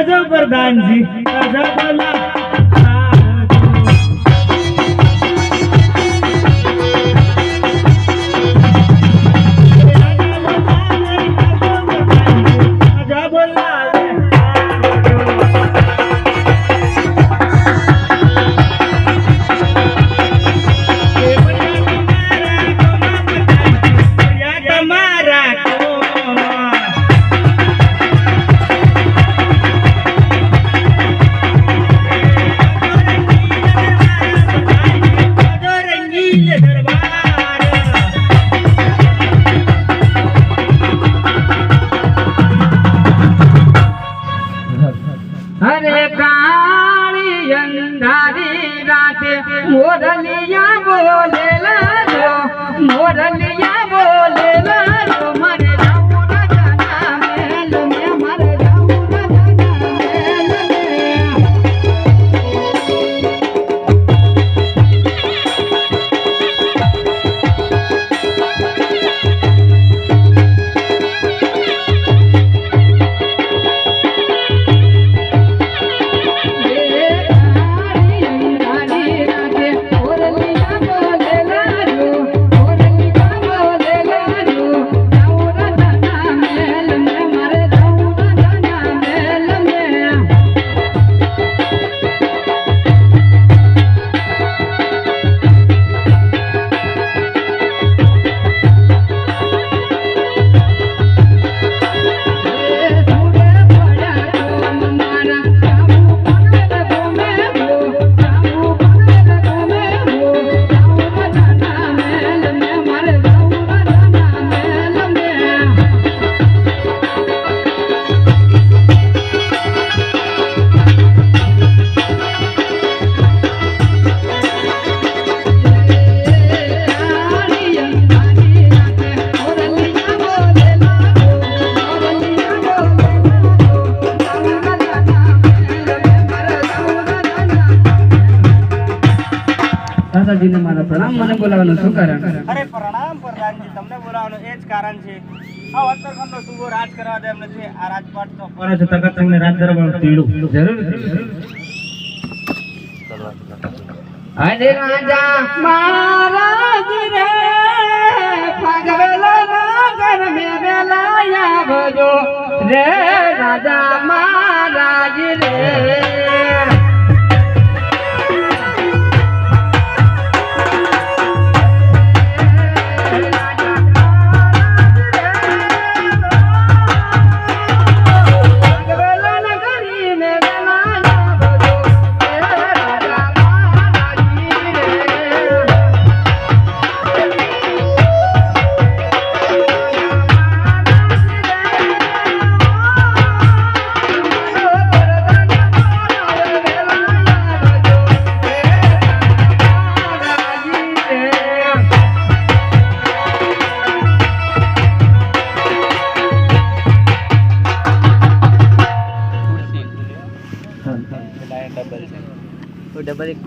આવજો પ્રધાનજી આવજો બોલા अरे काली अंधारी राते मोरलिया बोलेला जो मोरलिया बोलेला जो मारे जाऊं राजा मेल में मारे जाऊं राजा मेल દાદાજીને મારા પ્રણામ. મને બોલાવવાનું શું કારણ? અરે પ્રણામ પ્રધાનજી, તમને બોલાવવાનું એ જ કારણ છે. આ ઉત્તરખંડનો સૂબો રાજ કરવા દે એમ નથી. આ રાજપાટ તો ફરજ તકત તમને રાજ દરબારનું તીડું જરૂર. અરે રાજા મહારાજ રે પગવેલા નગર મે વેલાયા ભજો રે રાજા મહારાજ રે डबल